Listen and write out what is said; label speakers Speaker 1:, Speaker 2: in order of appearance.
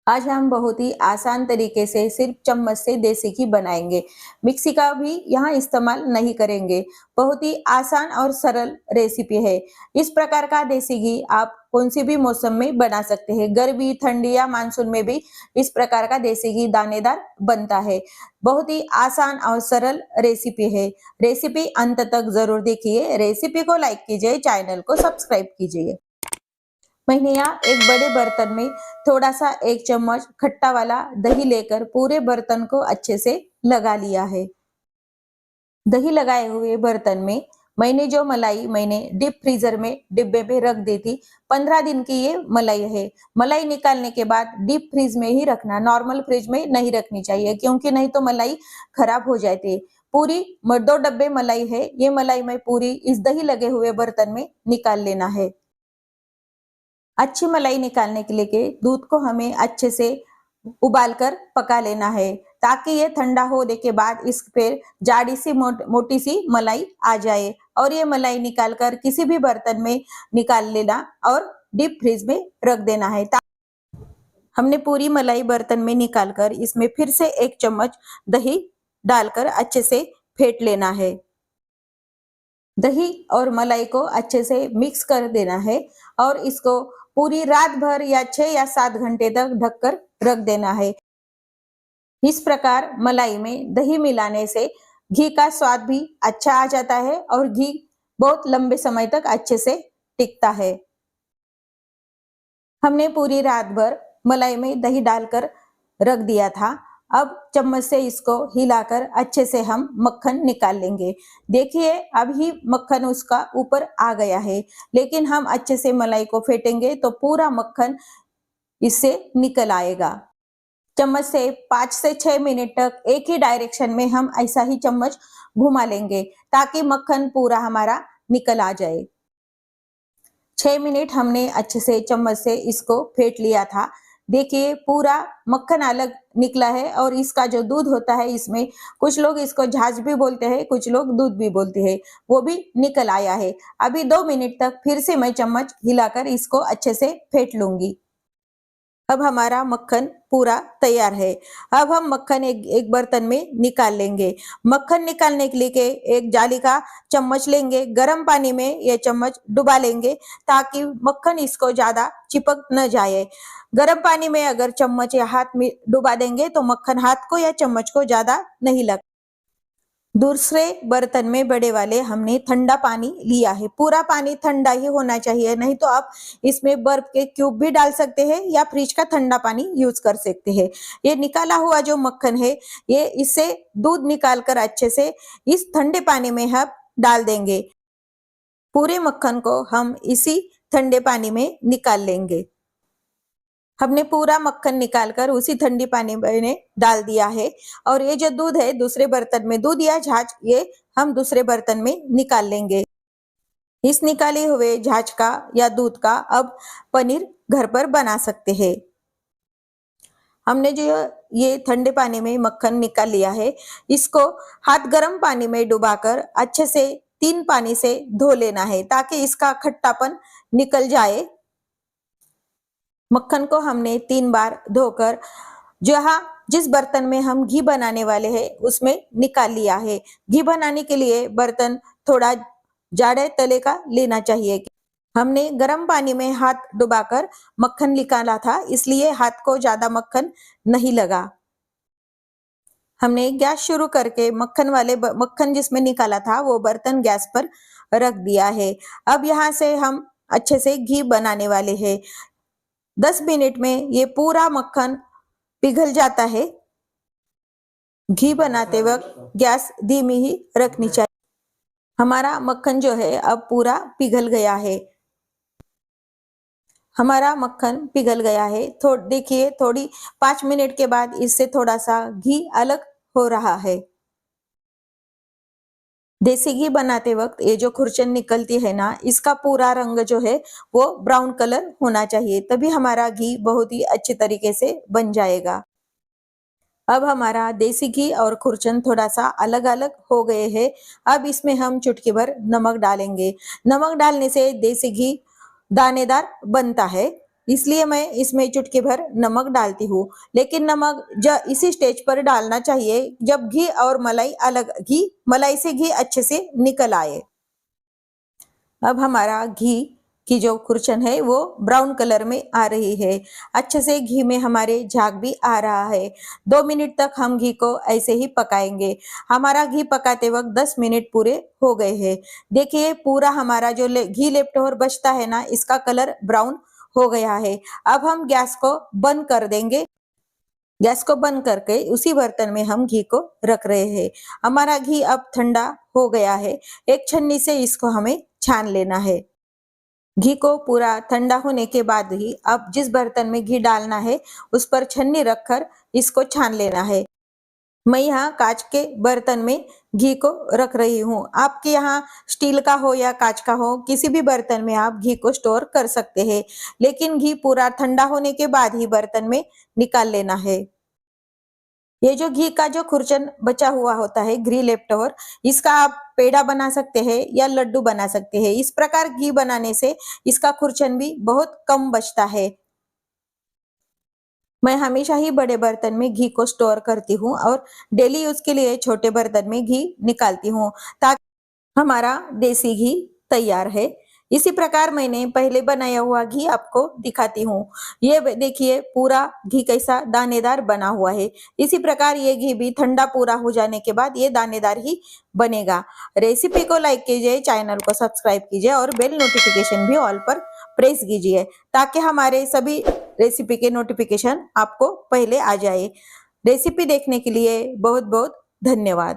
Speaker 1: आज हम बहुत ही आसान तरीके से सिर्फ चम्मच से देसी घी बनाएंगे। मिक्सी का भी यहाँ इस्तेमाल नहीं करेंगे। बहुत ही आसान और सरल रेसिपी है। इस प्रकार का देसी घी आप कौन सी भी मौसम में बना सकते हैं। गर्मी, ठंडी या मानसून में भी इस प्रकार का देसी घी दानेदार बनता है। बहुत ही आसान और सरल रेसिपी है। रेसिपी अंत तक जरूर देखिए। रेसिपी को लाइक कीजिए, चैनल को सब्सक्राइब कीजिए। मैंने यहाँ एक बड़े बर्तन में थोड़ा सा 1 चम्मच खट्टा वाला दही लेकर पूरे बर्तन को अच्छे से लगा लिया है। दही लगाए हुए बर्तन में मैंने जो मलाई डीप फ्रीजर में डिब्बे में रख दी थी, 15 दिन की ये मलाई है। मलाई निकालने के बाद डीप फ्रीज में ही रखना, नॉर्मल फ्रिज में नहीं रखनी चाहिए, क्योंकि नहीं तो मलाई खराब हो जाती है। पूरी 2 डब्बे मलाई है, ये मलाई मैं पूरी इस दही लगे हुए बर्तन में निकाल लेना है। अच्छी मलाई निकालने के लिए दूध को हमें अच्छे से उबालकर पका लेना है, ताकि ये ठंडा होने के बाद इस पे जाड़ी सी मोटी सी मलाई आ जाए। और ये मलाई निकालकर किसी भी बर्तन में निकाल लेना और डीप फ्रीज में रख देना है। हमने पूरी मलाई बर्तन में निकालकर इसमें फिर से 1 चम्मच दही डालकर अच्छे से फेंट लेना है। दही और मलाई को अच्छे से मिक्स कर देना है और इसको पूरी रात भर या 6 या 7 घंटे तक ढककर रख देना है। इस प्रकार मलाई में दही मिलाने से घी का स्वाद भी अच्छा आ जाता है और घी बहुत लंबे समय तक अच्छे से टिकता है। हमने पूरी रात भर मलाई में दही डालकर रख दिया था। अब चम्मच से इसको हिलाकर अच्छे से हम मक्खन निकाल लेंगे। देखिए अभी मक्खन उसका ऊपर आ गया है, लेकिन हम अच्छे से मलाई को फेंटेंगे तो पूरा मक्खन इससे निकल आएगा। चम्मच से 5 से 6 मिनट तक एक ही डायरेक्शन में हम ऐसा ही चम्मच घुमा लेंगे, ताकि मक्खन पूरा हमारा निकल आ जाए। 6 मिनट हमने अच्छे से चम्मच से इसको फेंट लिया था। देखिए पूरा मक्खन अलग निकला है और इसका जो दूध होता है, इसमें कुछ लोग इसको झाज भी बोलते हैं, कुछ लोग दूध भी बोलते हैं, वो भी निकल आया है। अभी 2 मिनट तक फिर से मैं चम्मच हिलाकर इसको अच्छे से फेंट लूंगी। अब हमारा मक्खन पूरा तैयार है। अब हम मक्खन एक बर्तन में निकाल लेंगे। मक्खन निकालने के लिए एक जाली का चम्मच लेंगे, गर्म पानी में ये चम्मच डुबा लेंगे, ताकि मक्खन इसको ज्यादा चिपक न जाए। गर्म पानी में अगर चम्मच या हाथ में डुबा देंगे तो मक्खन हाथ को या चम्मच को ज्यादा नहीं लगता। दूसरे बर्तन में बड़े वाले हमने ठंडा पानी लिया है। पूरा पानी ठंडा ही होना चाहिए, नहीं तो आप इसमें बर्फ के क्यूब भी डाल सकते हैं या फ्रिज का ठंडा पानी यूज कर सकते हैं। ये निकाला हुआ जो मक्खन है, ये इससे दूध निकाल कर अच्छे से इस ठंडे पानी में हम डाल देंगे। पूरे मक्खन को हम इसी ठंडे पानी में निकाल लेंगे। हमने पूरा मक्खन निकालकर उसी ठंडी पानी में डाल दिया है और ये जो दूध है दूसरे बर्तन में, दूध या छाछ, ये हम दूसरे बर्तन में निकाल लेंगे। इस निकाले हुए छाछ का या दूध का अब पनीर घर पर बना सकते हैं। हमने जो ये ठंडे पानी में मक्खन निकाल लिया है, इसको हाथ गर्म पानी में डुबाकर अच्छे से 3 पानी से धो लेना है, ताकि इसका खट्टापन निकल जाए। मक्खन को हमने 3 बार धोकर जहाँ जिस बर्तन में हम घी बनाने वाले हैं उसमें निकाल लिया है। घी बनाने के लिए बर्तन थोड़ा जाड़े तले का लेना चाहिए। हमने गर्म पानी में हाथ डुबाकर मक्खन निकाला था, इसलिए हाथ को ज्यादा मक्खन नहीं लगा। हमने गैस शुरू करके मक्खन जिसमें निकाला था वो बर्तन गैस पर रख दिया है। अब यहाँ से हम अच्छे से घी बनाने वाले हैं। 10 मिनट में ये पूरा मक्खन पिघल जाता है। घी बनाते वक्त गैस धीमी ही रखनी चाहिए। हमारा मक्खन जो है अब पूरा पिघल गया है। हमारा मक्खन पिघल गया है। देखिए थोड़ी 5 मिनट के बाद इससे थोड़ा सा घी अलग हो रहा है। देसी घी बनाते वक्त ये जो खुरचन निकलती है ना, इसका पूरा रंग जो है वो ब्राउन कलर होना चाहिए, तभी हमारा घी बहुत ही अच्छे तरीके से बन जाएगा। अब हमारा देसी घी और खुरचन थोड़ा सा अलग अलग हो गए हैं। अब इसमें हम चुटकी भर नमक डालेंगे। नमक डालने से देसी घी दानेदार बनता है। इसलिए मैं इसमें चुटकी भर नमक डालती हूँ। लेकिन नमक इसी स्टेज पर डालना चाहिए जब घी और मलाई मलाई से घी अच्छे से निकल आए। अब हमारा घी की जो खुरचन है वो ब्राउन कलर में आ रही है। अच्छे से घी में हमारे झाग भी आ रहा है। 2 मिनट तक हम घी को ऐसे ही पकाएंगे। हमारा घी पकाते वक्त 10 मिनट पूरे हो गए हैं। देखिए पूरा हमारा जो घी लेफ्ट ओवर बचता है ना, इसका कलर ब्राउन हो गया है। अब हम गैस को बंद कर देंगे। गैस को बंद करके उसी बर्तन में हम घी को रख रहे हैं। हमारा घी अब ठंडा हो गया है। एक छन्नी से इसको हमें छान लेना है। घी को पूरा ठंडा होने के बाद ही अब जिस बर्तन में घी डालना है उस पर छन्नी रखकर इसको छान लेना है। मैं यहाँ कांच के बर्तन में घी को रख रही हूँ। आपके यहाँ स्टील का हो या कांच का हो, किसी भी बर्तन में आप घी को स्टोर कर सकते हैं। लेकिन घी पूरा ठंडा होने के बाद ही बर्तन में निकाल लेना है। ये जो घी का जो खुरचन बचा हुआ होता है, घी लेफ्ट ओवर, इसका आप पेड़ा बना सकते हैं या लड्डू बना सकते हैं। इस प्रकार घी बनाने से इसका खुरचन भी बहुत कम बचता है। मैं हमेशा ही बड़े बर्तन में घी को स्टोर करती हूँ और डेली यूज के लिए छोटे बर्तन में घी निकालती हूँ ताकि हमारा देसी घी तैयार है। इसी प्रकार मैंने पहले बनाया हुआ घी आपको दिखाती हूँ। ये देखिए पूरा घी कैसा दानेदार बना हुआ है। इसी प्रकार ये घी भी ठंडा पूरा हो जाने के बाद ये दानेदार ही बनेगा। रेसिपी को लाइक कीजिए, चैनल को सब्सक्राइब कीजिए और बेल नोटिफिकेशन भी ऑल पर प्रेस कीजिए ताकि हमारे सभी रेसिपी के नोटिफिकेशन आपको पहले आ जाए। रेसिपी देखने के लिए बहुत बहुत धन्यवाद।